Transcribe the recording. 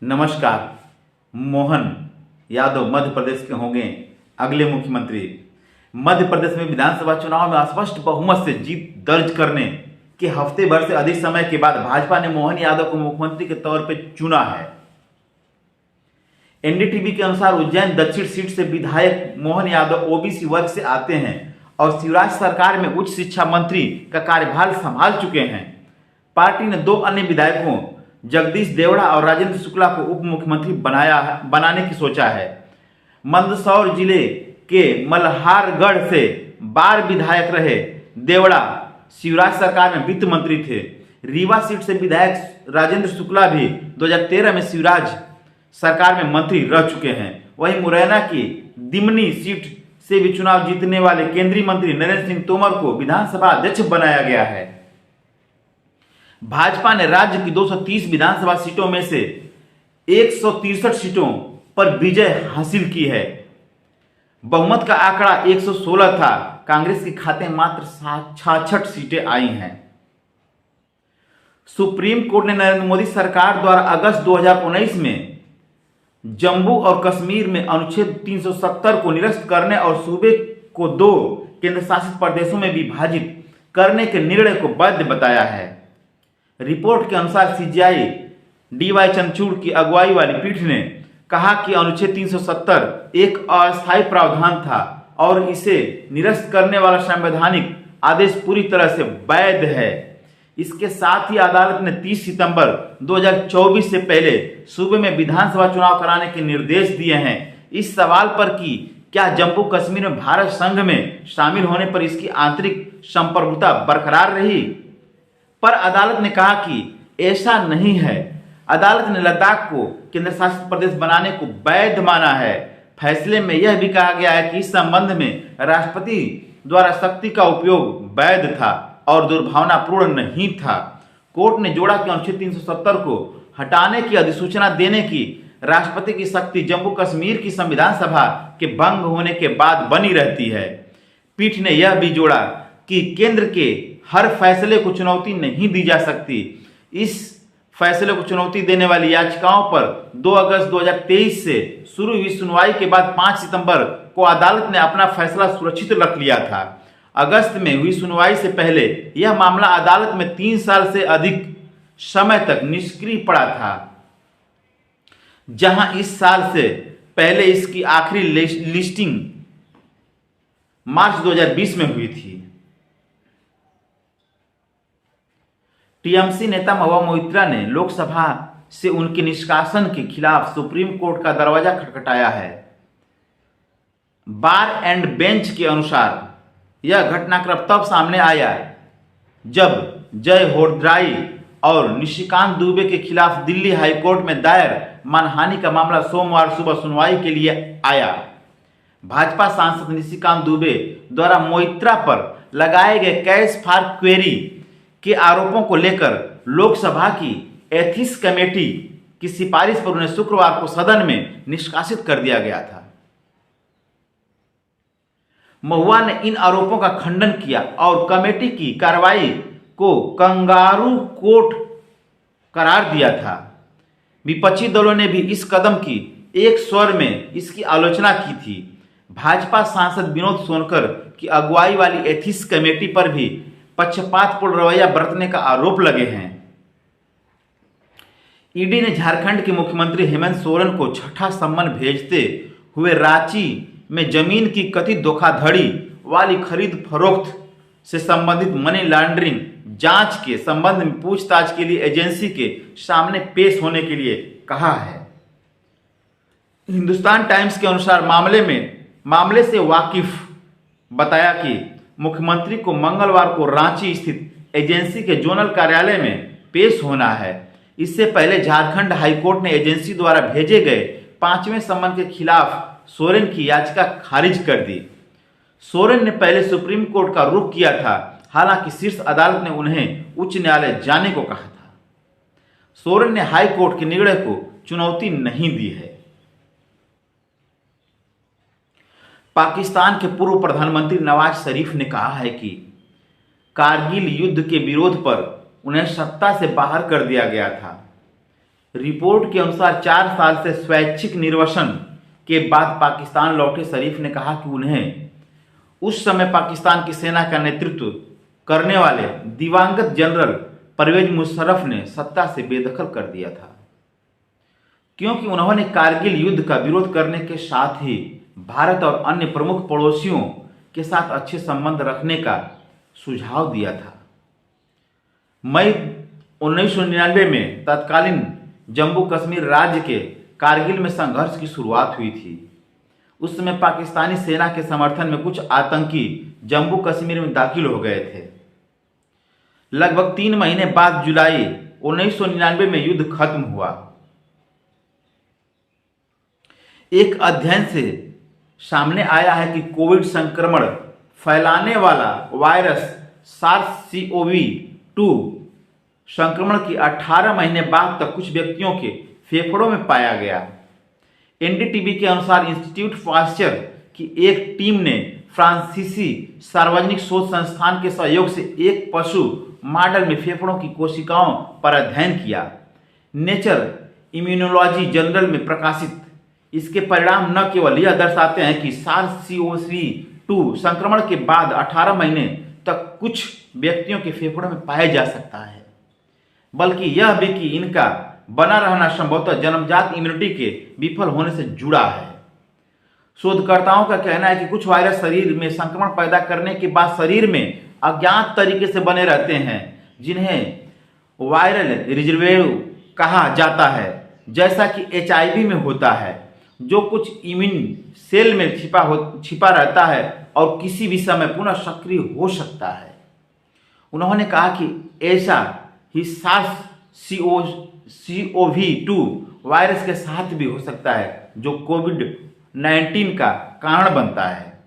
नमस्कार। मोहन यादव मध्य प्रदेश के होंगे अगले मुख्यमंत्री। मध्य प्रदेश में विधानसभा चुनाव में स्पष्ट बहुमत से जीत दर्ज करने के हफ्ते भर से अधिक समय के बाद भाजपा ने मोहन यादव को मुख्यमंत्री के तौर पर चुना है। एनडीटीवी के अनुसार उज्जैन दक्षिण सीट से विधायक मोहन यादव ओबीसी वर्ग से आते हैं और शिवराज सरकार में उच्च शिक्षा मंत्री का कार्यभार संभाल चुके हैं। पार्टी ने दो अन्य विधायकों जगदीश देवड़ा और राजेंद्र शुक्ला को उप मुख्यमंत्री बनाने की सोचा है। मंदसौर जिले के मल्हारगढ़ से बार विधायक रहे देवड़ा शिवराज सरकार में वित्त मंत्री थे। रीवा सीट से विधायक राजेंद्र शुक्ला भी 2013 में शिवराज सरकार में मंत्री रह चुके हैं। वहीं मुरैना की दिमनी सीट से भी चुनाव जीतने वाले केंद्रीय मंत्री नरेंद्र सिंह तोमर को विधानसभा अध्यक्ष बनाया गया है। भाजपा ने राज्य की 230 विधानसभा सीटों में से 163 सीटों पर विजय हासिल की है। बहुमत का आंकड़ा 116 था। कांग्रेस के खाते मात्र 66 सीटें आई हैं। सुप्रीम कोर्ट ने नरेंद्र मोदी सरकार द्वारा अगस्त 2019 में जम्मू और कश्मीर में अनुच्छेद 370 को निरस्त करने और सूबे को 2 केंद्र शासित प्रदेशों में विभाजित करने के निर्णय को वैध बताया है। रिपोर्ट के अनुसार सीजेआई डीवाई चंद्रचूड़ की अगुवाई वाली पीठ ने कहा कि अनुच्छेद 370 एक अस्थायी प्रावधान था और इसे निरस्त करने वाला संवैधानिक आदेश पूरी तरह से वैध है। इसके साथ ही अदालत ने 30 सितंबर 2024 से पहले सूबे में विधानसभा चुनाव कराने के निर्देश दिए हैं। इस सवाल पर कि क्या जम्मू कश्मीर में भारत संघ में शामिल होने पर इसकी आंतरिक संप्रभुता बरकरार रही, पर अदालत ने कहा कि ऐसा नहीं है। अदालत ने लद्दाख को केंद्र शासित प्रदेश बनाने को वैध माना है। फैसले में यह भी कहा गया है कि इस संबंध में राष्ट्रपति द्वारा शक्ति का उपयोग वैध था और दुर्भावनापूर्ण नहीं था। कोर्ट ने जोड़ा कि अनुच्छेद 370 को हटाने की अधिसूचना देने की राष्ट्रपति की शक्ति जम्मू कश्मीर की संविधान सभा के भंग होने के बाद बनी रहती है। पीठ ने यह भी जोड़ा कि केंद्र के हर फैसले को चुनौती नहीं दी जा सकती। इस फैसले को चुनौती देने वाली याचिकाओं पर 2 अगस्त 2023 से शुरू हुई सुनवाई के बाद 5 सितंबर को अदालत ने अपना फैसला सुरक्षित रख लिया था। अगस्त में हुई सुनवाई से पहले यह मामला अदालत में 3 साल से अधिक समय तक निष्क्रिय पड़ा था, जहां इस साल से पहले इसकी आखिरी लिस्टिंग मार्च 2020 में हुई थी। टीएमसी नेता महुआ मोइत्रा ने लोकसभा से उनके निष्कासन के खिलाफ सुप्रीम कोर्ट का दरवाजा खटखटाया है। बार एंड बेंच के अनुसार यह घटनाक्रम तब सामने आया जब जय होड्राई और निशिकांत दुबे के खिलाफ दिल्ली हाईकोर्ट में दायर मानहानि का मामला सोमवार सुबह सुनवाई के लिए आया। भाजपा सांसद निशिकांत दुबे द्वारा मोइत्रा पर लगाए गए कैश फॉर क्वेरी के आरोपों को लेकर लोकसभा की एथिक्स कमेटी की सिफारिश पर उन्हें शुक्रवार को सदन में निष्कासित कर दिया गया था। महुआ ने इन आरोपों का खंडन किया और कमेटी की कार्रवाई को कंगारू कोर्ट करार दिया था। विपक्षी दलों ने भी इस कदम की एक स्वर में इसकी आलोचना की थी। भाजपा सांसद विनोद सोनकर की अगुवाई वाली एथिक्स कमेटी पर भी पक्षपातपूर्ण रवैया बरतने का आरोप लगे हैं। ईडी ने झारखंड के मुख्यमंत्री हेमंत सोरेन को छठा सम्मन भेजते हुए रांची में जमीन की कथित धोखाधड़ी वाली खरीद फरोख्त से संबंधित मनी लॉन्ड्रिंग जांच के संबंध में पूछताछ के लिए एजेंसी के सामने पेश होने के लिए कहा है। हिंदुस्तान टाइम्स के अनुसार मामले से वाकिफ बताया कि मुख्यमंत्री को मंगलवार को रांची स्थित एजेंसी के जोनल कार्यालय में पेश होना है। इससे पहले झारखंड हाईकोर्ट ने एजेंसी द्वारा भेजे गए 5वें सम्मन के खिलाफ सोरेन की याचिका खारिज कर दी। सोरेन ने पहले सुप्रीम कोर्ट का रुख किया था, हालांकि शीर्ष अदालत ने उन्हें उच्च न्यायालय जाने को कहा था। सोरेन ने हाई कोर्ट के निर्णय को चुनौती नहीं दी है। पाकिस्तान के पूर्व प्रधानमंत्री नवाज शरीफ ने कहा है कि कारगिल युद्ध के विरोध पर उन्हें सत्ता से बाहर कर दिया गया था। रिपोर्ट के अनुसार 4 साल से स्वैच्छिक निर्वासन के बाद पाकिस्तान लौटे शरीफ ने कहा कि उन्हें उस समय पाकिस्तान की सेना का नेतृत्व करने वाले दिवंगत जनरल परवेज मुशर्रफ ने सत्ता से बेदखल कर दिया था, क्योंकि उन्होंने कारगिल युद्ध का विरोध करने के साथ ही भारत और अन्य प्रमुख पड़ोसियों के साथ अच्छे संबंध रखने का सुझाव दिया था। मई 1999 में तत्कालीन जम्मू कश्मीर राज्य के कारगिल में संघर्ष की शुरुआत हुई थी। उस समय पाकिस्तानी सेना के समर्थन में कुछ आतंकी जम्मू कश्मीर में दाखिल हो गए थे। लगभग 3 महीने बाद जुलाई 1999 में युद्ध खत्म हुआ। एक अध्ययन से सामने आया है कि कोविड संक्रमण फैलाने वाला वायरस SARS-CoV-2 संक्रमण की 18 महीने बाद तक कुछ व्यक्तियों के फेफड़ों में पाया गया। एनडीटीवी के अनुसार इंस्टीट्यूट पास्चर की एक टीम ने फ्रांसीसी सार्वजनिक शोध संस्थान के सहयोग से एक पशु मॉडल में फेफड़ों की कोशिकाओं पर अध्ययन किया। नेचर इम्यूनोलॉजी जर्नल में प्रकाशित इसके परिणाम न केवल यह दर्शाते हैं कि SARS-CoV-2 संक्रमण के बाद 18 महीने तक कुछ व्यक्तियों के फेफड़ों में पाया जा सकता है, बल्कि यह भी कि इनका बना रहना संभवतः जन्मजात इम्यूनिटी के विफल होने से जुड़ा है। शोधकर्ताओं का कहना है कि कुछ वायरस शरीर में संक्रमण पैदा करने के बाद शरीर में अज्ञात तरीके से बने रहते हैं, जिन्हें वायरल रिजर्वेयर कहा जाता है, जैसा कि HIV में होता है, जो कुछ इम्यून सेल में छिपा रहता है और किसी भी समय पुनः सक्रिय हो सकता है। उन्होंने कहा कि ऐसा ही SARS-CoV-2 वायरस के साथ भी हो सकता है, जो कोविड-19 का कारण बनता है।